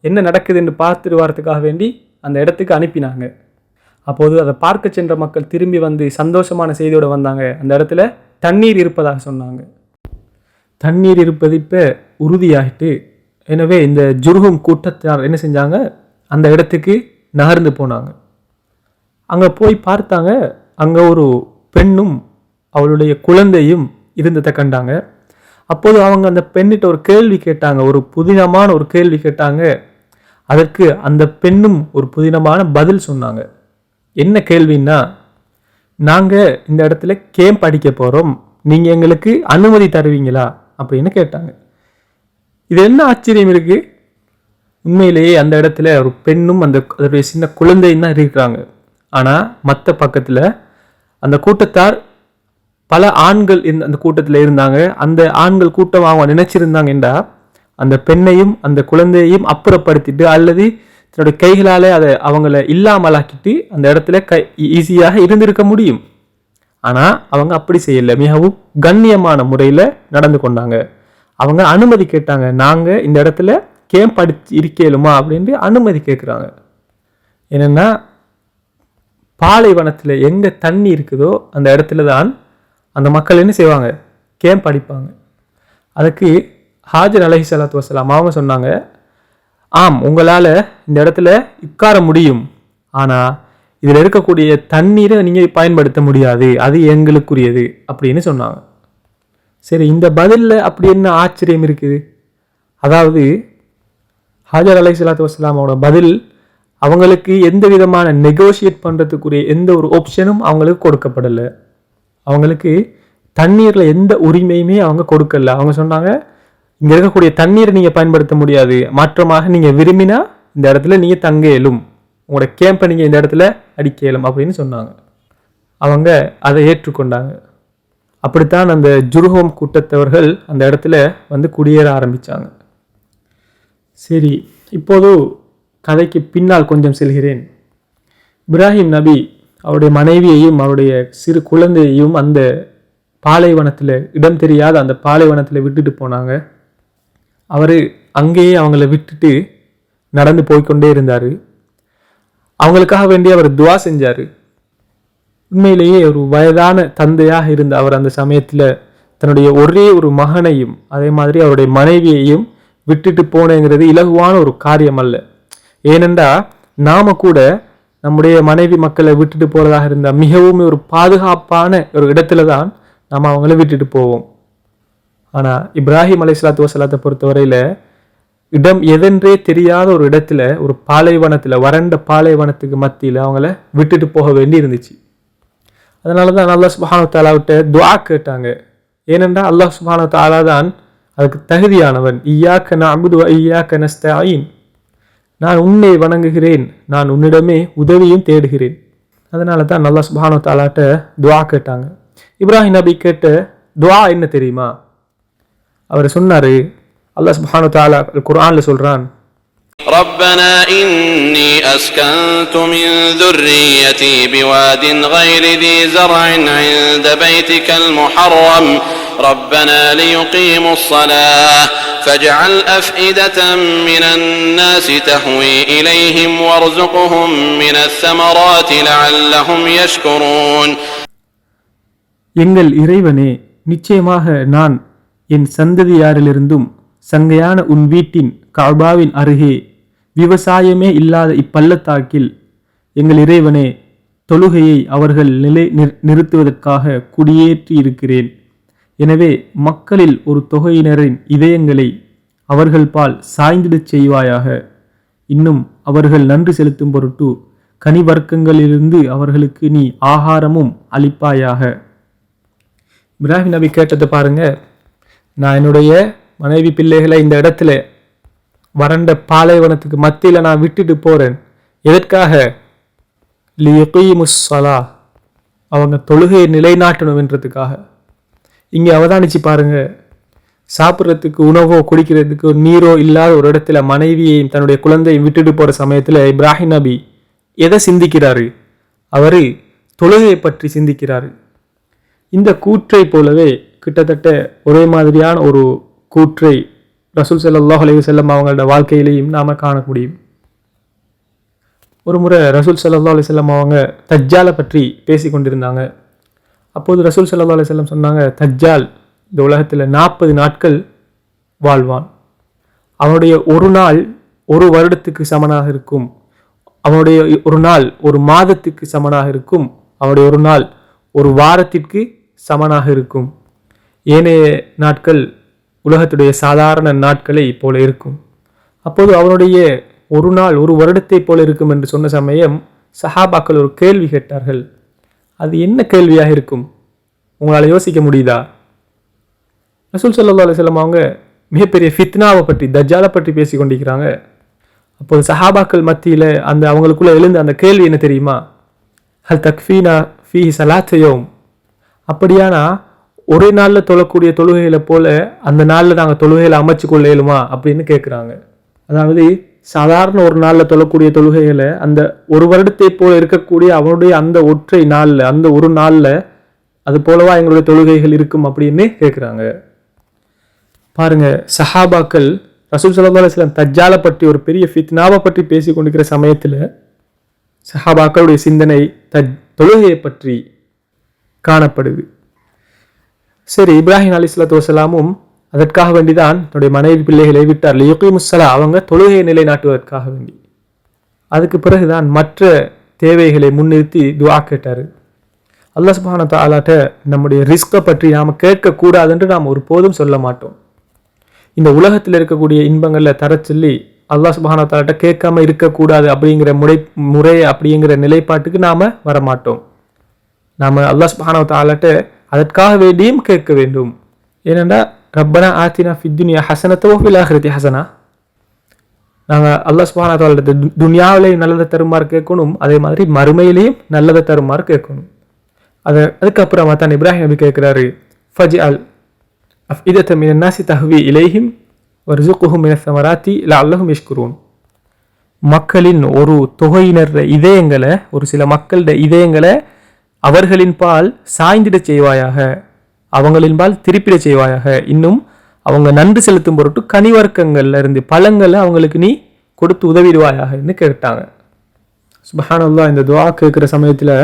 Speaker 1: என்ன நடக்குதுன்னு பார்த்துட்டு வரத்துக்காக வேண்டி அந்த இடத்துக்கு அனுப்பினாங்க. அப்போது அதை பார்க்க சென்ற மக்கள் திரும்பி வந்து சந்தோஷமான செய்தியோடு வந்தாங்க. அந்த இடத்துல தண்ணீர் இருப்பதாக சொன்னாங்க. தண்ணீர் இருப்பது இப்போ உறுதியாகிட்டு, எனவே இந்த ஜுர்ஹும் கூட்டத்தார் என்ன செஞ்சாங்க, அந்த இடத்துக்கு நகர்ந்து போனாங்க. அங்கே போய் பார்த்தாங்க, அங்கே ஒரு பெண்ணும் அவளுடைய குழந்தையும் இருந்ததை கண்டாங்க. அப்போது அவங்க அந்த பெண்ணிட்ட ஒரு கேள்வி கேட்டாங்க, ஒரு புதினமான ஒரு கேள்வி கேட்டாங்க. அதற்கு அந்த பெண்ணும் ஒரு புதினமான பதில் சொன்னாங்க. என்ன கேள்வின்னா, நாங்கள் இந்த இடத்துல கேம்ப் அடிக்க போகிறோம், நீங்கள் எங்களுக்கு அனுமதி தருவீங்களா அப்படின்னு கேட்டாங்க. இது என்ன ஆச்சரியம் இருக்குது, உண்மையிலேயே அந்த இடத்துல ஒரு பெண்ணும் அதோடைய சின்ன குழந்தையும் தான் இருக்கிறாங்க. ஆனால் மற்ற பக்கத்தில் அந்த கூட்டத்தார் பல ஆண்கள் அந்த கூட்டத்தில் இருந்தாங்க. அந்த ஆண்கள் கூட்டம் அவங்க நினைச்சிருந்தாங்கன்றா அந்த பெண்ணையும் அந்த குழந்தையையும் அப்புறப்படுத்திட்டு அல்லது தன்னுடைய கைகளால் அதை அவங்கள இல்லாமலாக்கிட்டு அந்த இடத்துல ஈஸியாக இருந்திருக்க முடியும். ஆனால் அவங்க அப்படி செய்யலை, மிகவும் கண்ணியமான முறையில் நடந்து கொண்டாங்க. அவங்க அனுமதி கேட்டாங்க, நாங்கள் இந்த இடத்துல கேம்ப் அடிச்சு இருக்கலுமா அப்படின்ட்டு அனுமதி கேட்குறாங்க. என்னென்னா பாலைவனத்தில் எங்கே தண்ணி இருக்குதோ அந்த இடத்துல தான் அந்த மக்கள் என்ன செய்வாங்க, கேம்ப் அடிப்பாங்க. அதுக்கு ஹாஜர் அலைஹிஸ்ஸலாத்து வஸ்ஸலாம் அவங்க சொன்னாங்க, ஆம் உங்களால் இந்த இடத்துல உட்கார முடியும், ஆனால் இதில் இருக்கக்கூடிய தண்ணீரை நீங்கள் பயன்படுத்த முடியாது, அது எங்களுக்குரியது அப்படின்னு சொன்னாங்க. சரி, இந்த பதிலில் அப்படி என்ன ஆச்சரியம் இருக்குது? அதாவது ஹாஜர் அலைஹிஸ்ஸலாத்து வஸ்ஸலாமோட பதில் அவங்களுக்கு எந்த விதமான நெகோஷியேட் பண்ணுறதுக்குரிய எந்த ஒரு ஆப்ஷனும் அவங்களுக்கு கொடுக்கப்படலை. அவங்களுக்கு தண்ணீரில் எந்த உரிமையுமே அவங்க கொடுக்கல. அவங்க சொன்னாங்க, இங்கே இருக்கக்கூடிய தண்ணீரை நீங்கள் பயன்படுத்த முடியாது, மாற்றமாக நீங்கள் விரும்பினா இந்த இடத்துல நீங்கள் தங்க இயலும், உங்களோட கேம்பை நீங்கள் இந்த இடத்துல அடிக்க இயலும் அப்படின்னு சொன்னாங்க. அவங்க அதை ஏற்றுக்கொண்டாங்க. அப்படித்தான் அந்த ஜுர்ஹோம் கூட்டத்தவர்கள் அந்த இடத்துல வந்து குடியேற ஆரம்பித்தாங்க. சரி, இப்போது கதைக்கு பின்னால் கொஞ்சம் செல்கிறேன். இப்ராஹிம் நபி அவருடைய மனைவியையும் அவருடைய சிறு குழந்தையையும் அந்த பாலைவனத்தில், இடம் தெரியாத அந்த பாலைவனத்தில் விட்டுட்டு போனாங்க. அவர் அங்கேயே அவங்கள விட்டுட்டு நடந்து போய்கொண்டே இருந்தார். அவங்களுக்காக வேண்டி அவர் துவா செஞ்சார். உண்மையிலேயே ஒரு வயதான தந்தையாக இருந்த அவர் அந்த சமயத்தில் தன்னுடைய ஒரே ஒரு மகனையும் அதே மாதிரி அவருடைய மனைவியையும் விட்டுட்டு போனேங்கிறது இலகுவான ஒரு காரியம் அல்ல. ஏனென்றா நாம கூட நம்முடைய மனைவி மக்களை விட்டுட்டு போகிறதாக இருந்தால் மிகவும் ஒரு பாதுகாப்பான ஒரு இடத்துல தான் நாம் அவங்கள விட்டுட்டு போவோம். ஆனால் இப்ராஹிம் அலைஹிஸ்ஸலாத்து வஸ்ஸலாத்தை பொறுத்தவரையில் இடம் எதென்றே தெரியாத ஒரு இடத்துல, ஒரு பாலைவனத்தில், வறண்ட பாலைவனத்துக்கு மத்தியில் அவங்கள விட்டுட்டு போக வேண்டி இருந்துச்சு. அதனால தான் அல்லாஹ் சுப்ஹானஹு வ தஆலாவிட்ட துஆ கேட்டாங்க. ஏனென்றால் அல்லாஹ் சுப்ஹானஹு வ தஆலா தான் அதுக்கு தகுதியானவன். இய்யாக நஅ்புது வ இய்யாக நஸ்தஈன், நான் உன்னை வணங்குகிறேன், நான் உன்னிடமே உதவியும் தேடுகிறேன். அதனால தான் அல்லாஹ் சுப்ஹானஹு வ தஆலாட்ட துஆ கேட்டாங்க. இப்ராஹிம் நபி கேட்ட துஆ என்ன தெரியுமா? அவர் சொன்னாரு, அல்லாஹ் சுப்ஹானஹு வ தஆலா குர்ஆன்ல சொல்றான்,
Speaker 2: ربنا إني أسكنت من ذريتي بواد غير ذي زرع عند بيتك المحرم ربنا ليقيموا الصلاة فاجعل أفئدة من الناس تهوي إليهم وارزقهم من الثمرات لعلهم يشكرون.
Speaker 1: எங்கள் இறைவனே, நிச்சயமாக நான் என் சந்ததியாரிலிருந்தும் சங்கையான உன் வீட்டின் கஅபாவின் அருகே விவசாயமே இல்லாத இப்பள்ளத்தாக்கில் எங்கள் இறைவனே தொழுகையை அவர்கள் நிறுத்துவதற்காக குடியேற்றி இருக்கிறேன். எனவே மக்களில் ஒரு தொகையினரின் இதயங்களை அவர்கள் பால் சாய்ந்திடச் செய்வாயாக. இன்னும் அவர்கள் நன்றி செலுத்தும் பொருட்டு கனிவர்க்கங்களிலிருந்து அவர்களுக்கு நீ ஆகாரமும் அளிப்பாயாக. இப்ராஹிம் நபி கேட்டதை பாருங்க, நான் என்னுடைய மனைவி பிள்ளைகளை இந்த இடத்துல வறண்ட பாலைவனத்துக்கு மத்தியில் நான் விட்டுட்டு போகிறேன். எதற்காக? லியகீமுஸ் ஸலா, அவங்க தொழுகையை நிலைநாட்டணும்ன்றதுக்காக. இங்கே அவதானிச்சு பாருங்க, சாப்பிட்றதுக்கு உணவோ குடிக்கிறதுக்கு நீரோ இல்லாத ஒரு இடத்துல மனைவியையும் தன்னுடைய குழந்தையும் விட்டுட்டு போகிற சமயத்தில் இப்ராஹிம் நபி எதை சிந்திக்கிறாரு? அவர் தொழுகையை பற்றி சிந்திக்கிறாரு. இந்த கூற்றை போலவே கிட்டத்தட்ட ஒரே மாதிரியான ஒரு கூற்றை ரசூல் ஸல்லல்லாஹு அலைஹி வஸல்லம் அவங்களோட வாழ்க்கையிலையும் நாம் காண முடியும். ஒரு முறை ரசூல் ஸல்லல்லாஹு அலைஹி வஸல்லம் அவங்க தஜ்ஜாலை பற்றி பேசி கொண்டிருந்தாங்க. அப்போது ரசூல் ஸல்லல்லாஹு அலைஹி வஸல்லம் சொன்னாங்க, தஜ்ஜால் இந்த உலகத்தில் 40 நாட்கள் வாழ்வான். அவனுடைய ஒரு நாள் ஒரு வருடத்துக்கு சமனாக இருக்கும், அவனுடைய ஒரு நாள் ஒரு மாதத்துக்கு சமனாக இருக்கும், அவனுடைய ஒரு நாள் ஒரு வாரத்திற்கு சமனாக இருக்கும். ஏனைய நாட்கள் உலகத்துடைய சாதாரண நாட்களை போல இருக்கும். அப்போது அவனுடைய ஒரு நாள் ஒரு வருடத்தை போல இருக்கும் என்று சொன்ன சமயம் சஹாபாக்கள் ஒரு கேள்வி கேட்டார்கள். அது என்ன கேள்வியாக இருக்கும்? உங்களால் யோசிக்க முடியுதா? ரசூல் ஸல்லல்லாஹு அலைஹி வஸல்லம் அவங்க மிகப்பெரிய ஃபித்னாவை பற்றி, தஜ்ஜாலை பற்றி பேசி கொண்டிருக்கிறாங்க. அப்போது சஹாபாக்கள் மத்தியில் அந்த அவங்களுக்குள்ள எழுந்த அந்த கேள்வி என்ன தெரியுமா? ஹல் தக்ஃபீனா ஃபீஹி ஸலாத்து யௌம், அப்படியானா ஒரே நாளில் தொழக்கூடிய தொழுகைகளை போல அந்த நாளில் நாங்கள் தொழுகைகளை அமைச்சு கொள்ள இயலுமா அப்படின்னு கேட்குறாங்க. அதாவது சாதாரண ஒரு நாளில் தொழக்கூடிய தொழுகைகளை அந்த ஒரு வருடத்தை போல இருக்கக்கூடிய அவனுடைய அந்த ஒற்றை நாளில், அந்த ஒரு நாளில் அது போலவா எங்களுடைய தொழுகைகள் இருக்கும் அப்படின்னு கேட்குறாங்க. பாருங்க, சஹாபாக்கள் ரசூல் ஸல்லல்லாஹு அலைஹி வஸல்லம் தஜ்ஜாலை பற்றி ஒரு பெரிய ஃபித்னாவை பற்றி பேசி கொண்டிருக்கிற சமயத்தில் சஹாபாக்களுடைய சிந்தனை தொழுகையை பற்றி காணப்படுது. சரி, இப்ராஹிம் அலைஹிஸ்ஸலாத்து வஸலாமும் அதற்காக வேண்டிதான் தன்னுடைய மனைவி பிள்ளைகளை விட்டார். லியுகீமுஸ்ஸலா, அவங்க தொழுகையை நிலைநாட்டுவதற்காக வேண்டி. அதுக்கு பிறகுதான் மற்ற தேவைகளை முன்னிறுத்தி துஆ கேட்டார். அல்லாஹ் சுப்ஹானஹு வ தஆலாட்ட நம்முடைய ரிஸ்கை பற்றி நாம் கேட்கக்கூடாது என்று நாம் ஒருபோதும் சொல்ல மாட்டோம். இந்த உலகத்தில் இருக்கக்கூடிய இன்பங்களில் தர சொல்லி அல்லாஹ் சுப்ஹானஹு வ தஆலாட்ட கேட்காம இருக்கக்கூடாது அப்படிங்கிற முறை அப்படிங்கிற நிலைப்பாட்டுக்கு நாம் வரமாட்டோம். நாம் அல்லாஹ் சுப்ஹானஹு வ தஆலாட்ட அதற்காக வேண்டியும் கேட்க வேண்டும். ஏனென்றா ரப்பனா ஆத்தினா ஃபித் துன்யா ஹஸனத்தன் வ ஃபில் ஆখিরাতি ஹஸனா, நாங்கள் அல்லாஹ் சுப்ஹானஹு வ தஆலா துன்யாவிலையும் நல்லதை தருமாறு கேட்கணும், அதே மாதிரி மறுமையிலையும் நல்லதை தருமாறு கேட்கணும். அதுக்கப்புறமா தான் இப்ராஹிம் நபி கேட்குறாரு, ஃபஜ்அல் அஃஇதத மினன் நாஸி தஹ்வி இலைஹிம் வர்ஸுக்ஹும் மினஸ் ஸமராத்தி லஅல்லஹும் யஷ்குரூன். மக்களின் ஒரு தொகையினர் இதயங்களை, ஒரு சில மக்களுடைய இதயங்களை அவர்களின் பால் சாய்ந்திட செய்வாயாக, அவங்களின் பால் திருப்பிட செய்வாயாக, இன்னும் அவங்க நன்றி செலுத்தும் பொருட்டு கனிவர்க்கங்கள்ல இருந்து பழங்களை அவங்களுக்கு நீ கொடுத்து உதவிடுவாயாகன்னு கேட்டாங்க. சுப்ஹானல்லாஹ், இந்த துஆ கேட்குற சமயத்தில்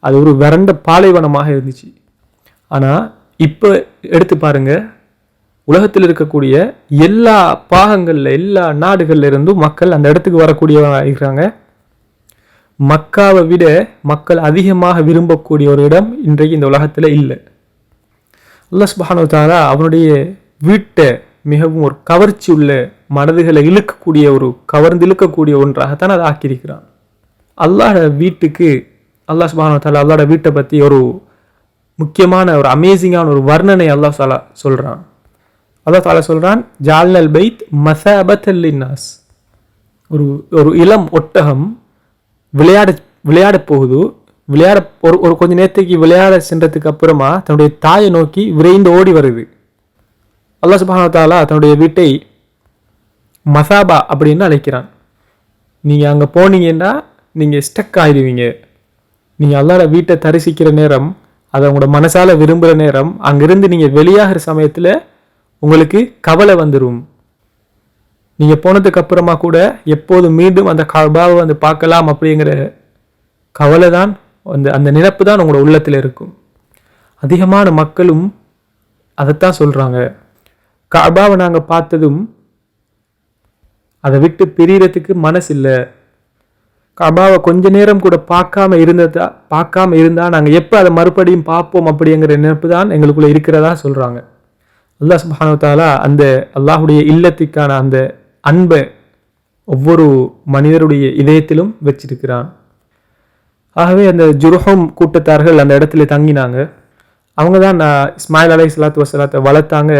Speaker 1: அது ஒரு வறண்ட பாலைவனமாக இருந்துச்சு. ஆனால் இப்போ எடுத்து பாருங்க, உலகத்தில் இருக்கக்கூடிய எல்லா பாகங்களில், எல்லா நாடுகள்ல இருந்தும் மக்கள் அந்த இடத்துக்கு வரக்கூடியவங்க இருக்கிறாங்க. மக்காவை விட மக்கள் அதிகமாக விரும்பக்கூடிய ஒரு இடம் இன்றைக்கு இந்த உலகத்தில் இல்லை. அல்லாஹ் சுப்ஹானஹு வ தஆலா அவனுடைய வீட்டை மிகவும் ஒரு கவர்ச்சி உள்ள, மனதுகளை இழுக்கக்கூடிய, ஒரு கவர்ந்து இழுக்கக்கூடிய ஒன்றாகத்தான் அதை ஆக்கியிருக்கிறான். அல்லாஹ் வீட்டுக்கு, அல்லாஹ் சுப்ஹானஹு வ தஆலா அல்லாஹ் வீட்டை பற்றி ஒரு முக்கியமான ஒரு அமேசிங்கான ஒரு வர்ணனை அல்லாஹ் தஆலா சொல்கிறான். அல்லாஹ் தஆலா சொல்கிறான், ஜஅல்னல் பைத் மஸாபத்தல் லின்னாஸ். ஒரு இளம் ஒட்டகம் விளையாட போகுது. ஒரு கொஞ்ச நேரத்துக்கு விளையாட சென்றதுக்கு அப்புறமா தன்னுடைய தாயை நோக்கி விரைந்து ஓடி வருது. அல்லாஹ் சுப்ஹானஹு வ தஆலா தன்னுடைய வீட்டை மஸாபா அப்படின்னு அழைக்கிறான். நீங்கள் அங்கே போனீங்கன்னா நீங்கள் ஸ்டக் ஆகிடுவீங்க. நீங்கள் அல்லாஹ்வோட வீட்டை தரிசிக்கிற நேரம், அதை உங்களோட மனசால விரும்புகிற நேரம், அங்கிருந்து நீங்கள் வெளியாகிற சமயத்தில் உங்களுக்கு கவலை வந்துடும். நீங்கள் போனதுக்கு அப்புறமா கூட எப்போது மீண்டும் அந்த கஅபாவை வந்து பார்க்கலாம் அப்படிங்கிற கவலை தான், அந்த நினைப்பு தான் உங்களோட உள்ளத்தில் இருக்கும். அதிகமான மக்களும் அதைத்தான் சொல்கிறாங்க. கஅபாவை நாங்கள் பார்த்ததும் அதை விட்டு பிரியறதுக்கு மனசு இல்லை. கஅபாவை கொஞ்ச நேரம் கூட பார்க்காம இருந்தால் நாங்கள் எப்போ அதை மறுபடியும் பார்ப்போம் அப்படிங்கிற நினைப்பு தான் எங்களுக்குள்ளே இருக்கிறதா சொல்கிறாங்க. அல்லாஹ் சுப்ஹானஹு வ தஆலா அந்த அல்லாஹுடைய இல்லத்துக்கான அந்த அன்பை ஒவ்வொரு மனிதருடைய இதயத்திலும் வச்சிருக்கிறான். ஆகவே அந்த ஜுர்ஹும் கூட்டத்தார்கள் அந்த இடத்துல தங்கினாங்க. அவங்க தான் இஸ்மாயில் அலைஹிஸ்ஸலாத்து வஸ்ஸலாத்தை வளர்த்தாங்க.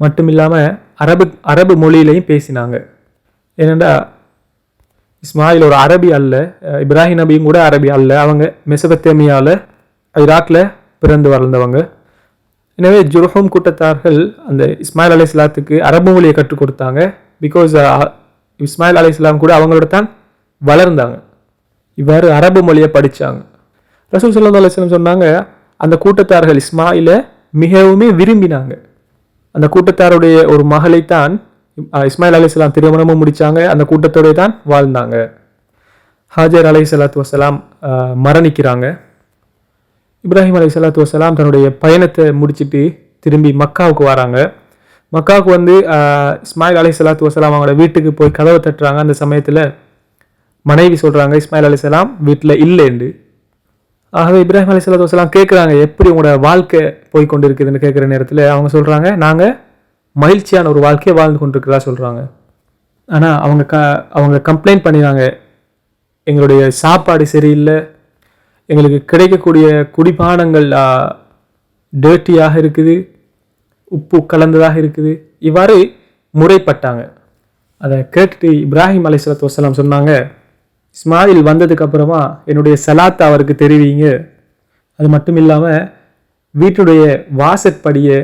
Speaker 1: மட்டும் இல்லாமல் அரபு மொழியிலையும் பேசினாங்க. ஏனென்றா இஸ்மாயில் ஒரு அரபி அல்ல, இப்ராஹிம் நபியும் கூட அரபி அல்ல. அவங்க மெசபத்தேமியாவில், ஈராக்கில் பிறந்து வளர்ந்தவங்க. எனவே ஜுர்ஹும் கூட்டத்தார்கள் அந்த இஸ்மாயில் அலைஹிஸ்ஸலாத்துக்கு அரபு மொழியை கற்றுக் கொடுத்தாங்க. பிகாஸ் இஸ்மாயில் அலைஹிஸ்ஸலாம் கூட அவங்களோட தான் வளர்ந்தாங்க. இவ்வாறு அரபு மொழியை படித்தாங்க. ரசூல் ஸல்லல்லாஹு அலைஹி வஸல்லம் சொன்னாங்க, அந்த கூட்டத்தார்கள் இஸ்மாயிலை மிகவுமே விரும்பினாங்க. அந்த கூட்டத்தாருடைய ஒரு மகளைத்தான் இஸ்மாயில் அலைஹிஸ்ஸலாம் திருமணமும் முடித்தாங்க. அந்த கூட்டத்தோடு தான் வாழ்ந்தாங்க. ஹாஜர் அலைஹிஸ்ஸலாத்து வஸ்ஸலாம் மரணிக்கிறாங்க. இப்ராஹிம் அலைஹிஸ்ஸலாத்து வஸ்ஸலாம் தன்னுடைய பயணத்தை முடிச்சுட்டு திரும்பி மக்காவுக்கு வராங்க. மக்காவுக்கு வந்து இஸ்மாயில் அலைஹிஸ்ஸலாத்து வஸ்ஸலாம் அவங்களோட வீட்டுக்கு போய் கதவை தட்டுறாங்க. அந்த சமயத்தில் மனைவி சொல்கிறாங்க இஸ்மாயில் அலைஹிஸ்ஸலாம் வீட்டில் இல்லைண்டு. ஆகவே இப்ராஹிம் அலைஹிஸ்ஸலாத்து வஸ்ஸலாம் கேட்குறாங்க, எப்படி உங்களோட வாழ்க்கை போய் கொண்டு இருக்குதுன்னு கேட்குற நேரத்தில் அவங்க சொல்கிறாங்க, நாங்கள் மகிழ்ச்சியான ஒரு வாழ்க்கையை வாழ்ந்து கொண்டிருக்கிறதா சொல்கிறாங்க. ஆனால் அவங்க கம்ப்ளைண்ட் பண்ணினாங்க, எங்களுடைய சாப்பாடு சரியில்லை, எங்களுக்கு கிடைக்கக்கூடிய குடிபானங்கள் டேர்ட்டியாக இருக்குது, உப்பு கலந்ததாக இருக்குது. இவ்வாறு முறைப்பட்டாங்க. அதை கேட்டுட்டு இப்ராஹிம் அலைஹிஸ்ஸலாத்து வஸ்ஸலாம் சொன்னாங்க, இஸ்மாயில் வந்ததுக்கு அப்புறமா என்னுடைய சலாத்தை அவருக்கு தெரிவிங்க. அது மட்டும் இல்லாமல் வீட்டுடைய வாசற்படியை,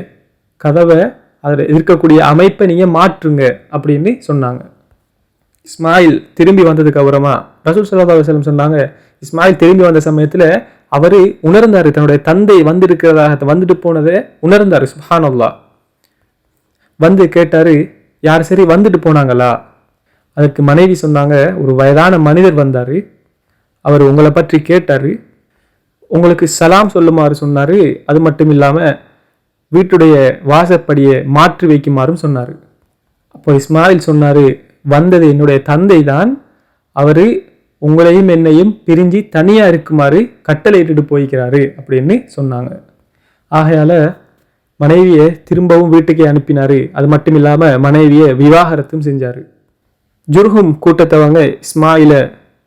Speaker 1: கதவை, அதில் இருக்கக்கூடிய அமைப்பை நீங்கள் மாற்றுங்க அப்படின்னு சொன்னாங்க. இஸ்மாயில் திரும்பி வந்ததுக்கு அப்புறமா ரசூல் ஸல்லல்லாஹு அலைஹி வஸல்லம் சொன்னாங்க, இஸ்மாயில் திரும்பி வந்த சமயத்தில் அவர் உணர்ந்தார், தன்னுடைய தந்தை வந்துட்டு போனதை உணர்ந்தார். சுப்ஹானல்லாஹ். வந்து கேட்டார், யார் சரி வந்துட்டு போனாங்களா? அதற்கு மனைவி சொன்னாங்க, ஒரு வயதான மனிதர் வந்தார், அவர் உங்களை பற்றி கேட்டார், உங்களுக்கு சலாம் சொல்லுமாறு சொன்னார். அது மட்டும் இல்லாமல் வீட்டுடைய வாசப்படியை மாற்றி வைக்குமாறும் சொன்னார். அப்போ இஸ்மாயில் சொன்னார், வந்தது என்னுடைய தந்தை தான், அவர் உங்களையும் என்னையும் பிரிஞ்சு தனியாக இருக்குமாறு கட்டளையிட்டு போய்க்கிறாரு அப்படின்னு சொன்னாங்க. ஆகையால் மனைவியை திரும்பவும் வீட்டுக்கே அனுப்பினார். அது மட்டும் இல்லாமல் மனைவியை விவாகரத்தும் செஞ்சார். ஜுர்ஹும் கூட்டத்தவங்க இஸ்மாயிலை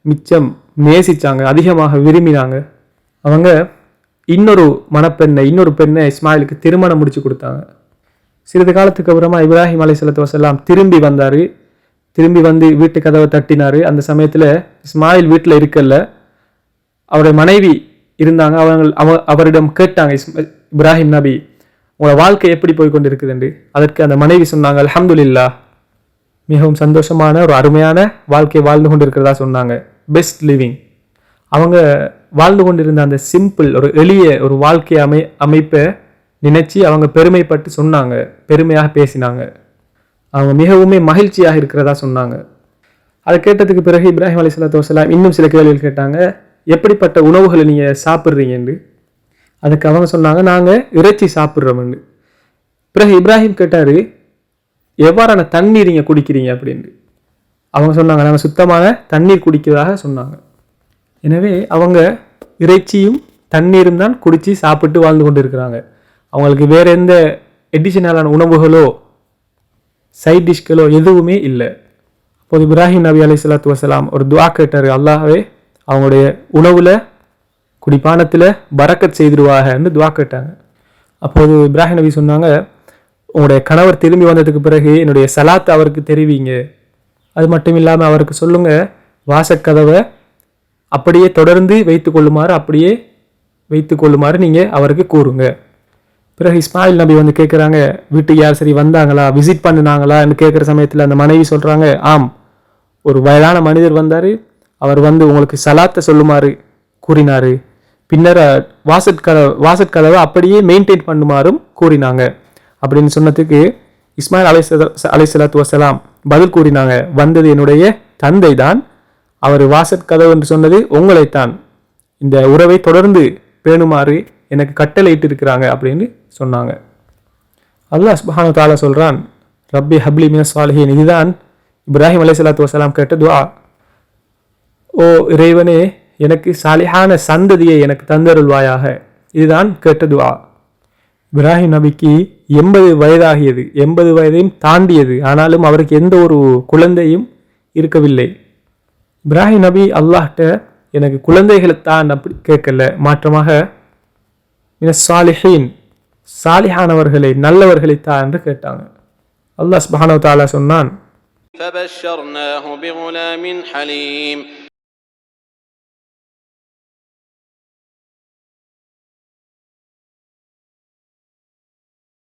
Speaker 1: மிச்சம் நேசித்தாங்க, அதிகமாக விரும்பினாங்க. அவங்க இன்னொரு பெண்ணை இஸ்மாயிலுக்கு திருமணம் முடிச்சு கொடுத்தாங்க. சிறிது காலத்துக்கு அப்புறமா இப்ராஹிம் அலைஹிஸ்ஸலாத்து வஸ்ஸலாம் திரும்பி வந்தார். திரும்பி வந்து வீட்டு கதவை தட்டினார். அந்த சமயத்தில் இஸ்மாயில் வீட்டில் இருக்கல, அவருடைய மனைவி இருந்தாங்க. அவரிடம் கேட்டாங்க, இப்ராஹிம் நபி, உங்களோட வாழ்க்கை எப்படி போய் கொண்டு இருக்குதுண்டு. அதற்கு அந்த மனைவி சொன்னாங்க, அல்ஹம்துலில்லாஹ், மிகவும் சந்தோஷமான ஒரு அருமையான வாழ்க்கையை வாழ்ந்து கொண்டு இருக்கிறதா சொன்னாங்க. Best living. அவங்க வாழ்ந்து கொண்டிருந்த அந்த சிம்பிள், ஒரு எளிய ஒரு வாழ்க்கை அமைப்பை நினைச்சு அவங்க பெருமைப்பட்டு சொன்னாங்க, பெருமையாக பேசினாங்க. அவங்க மிகவுமே மகிழ்ச்சியாக இருக்கிறதா சொன்னாங்க. அதை கேட்டதுக்கு பிறகு இப்ராஹிம் அலைஹிஸ்ஸலாத்து வஸ்ஸலாம் இன்னும் சில கேள்விகள் கேட்டாங்க. எப்படிப்பட்ட உணவுகளை நீங்கள் சாப்பிட்றீங்கன்னு. அதுக்கு அவங்க சொன்னாங்க, நாங்கள் இறைச்சி சாப்பிட்றோம்னு. பிறகு இப்ராஹிம் கேட்டார், எவ்வாறான தண்ணீர் நீங்கள் குடிக்கிறீங்க அப்படின்னு. அவங்க சொன்னாங்க, நாங்கள் சுத்தமான தண்ணீர் குடிக்கிறதாக சொன்னாங்க. எனவே அவங்க இறைச்சியும் தண்ணீரும் தான் குடித்து சாப்பிட்டு வாழ்ந்து கொண்டு இருக்கிறாங்க. அவங்களுக்கு வேறு எந்த எடிஷனலான உணவுகளோ சைட் டிஷ்களோ எதுவுமே இல்லை. அப்போது இப்ராஹிம் நபி அலைஹிஸ்ஸலாத்து வஸ்ஸலாம் ஒரு துஆ கேட்டார், அல்லாஹ்வே அவங்களுடைய உணவில் குடிப்பானத்தில் பரக்கத் செய்திருவாகன்னு துஆ கேட்டாங்க. அப்போது இப்ராஹிம் நபி சொன்னாங்க, உங்களுடைய கணவர் திரும்பி வந்ததுக்கு பிறகு என்னுடைய சலாத்தை அவருக்கு தெரிவிங்க. அது மட்டும் இல்லாமல் அவருக்கு சொல்லுங்கள், வாசக்கதவை அப்படியே தொடர்ந்து வைத்து கொள்ளுமாறு நீங்கள் அவருக்கு கூறுங்க. பிறகு இஸ்மாயில் நபி வந்து கேட்குறாங்க, வீட்டுக்கு யார் சரி வந்தாங்களா, விசிட் பண்ணினாங்களான்னு கேட்குற சமயத்தில் அந்த மனைவி சொல்கிறாங்க, ஆம், ஒரு வயதான மனிதர் வந்தார், அவர் வந்து உங்களுக்கு சலாத்தை சொல்லுமாறு கூறினார். பின்னர் வாசற்கதவை அப்படியே மெயின்டைன் பண்ணுமாறும் கூறினாங்க அப்படின்னு சொன்னதுக்கு இஸ்மாயில் அலைஹிஸ்ஸலாத்து வஸ்ஸலாம் பதில் கூறினாங்க, வந்தது என்னுடைய தந்தை தான், அவர் வாசற்கதவு என்று சொன்னது உங்களைத்தான், இந்த உறவை தொடர்ந்து பேணுமாறு எனக்கு கட்டளையிட்டு இருக்கிறாங்க அப்படின்னு சொன்னாங்க. அல்லாஹ் சுப்ஹானஹு வ தஆலா சொல்கிறான், ரப்பி ஹப்லி மினஸ் சாலிஹீன். இதுதான் இப்ராஹிம் அலைஹிஸ்ஸலாத்து வஸ்ஸலாம் கேட்ட துஆ. ஓ இறைவனே, எனக்கு சாலிஹான சந்ததியை எனக்கு தந்தருள்வாயாக. இதுதான் கேட்ட துஆ. இப்ராஹிம் நபிக்கு 80 வயதாகியது, 80 வயதையும் தாண்டியது. ஆனாலும் அவருக்கு எந்த ஒரு குழந்தையும் இருக்கவில்லை. இப்ராஹிம் நபி அல்லாஹ்ட்ட எனக்கு குழந்தைகளை தான் அப்படி கேட்கல, மாற்றமாக மினஸ் சாலிஹீன், சாலிஹானவர்களை, நல்லவர்களை தான் என்று கேட்டாங்க. அல்லாஹ் சுப்ஹானஹு வ தஆலா சொன்னான்,
Speaker 2: فبشرناه بغلام حليم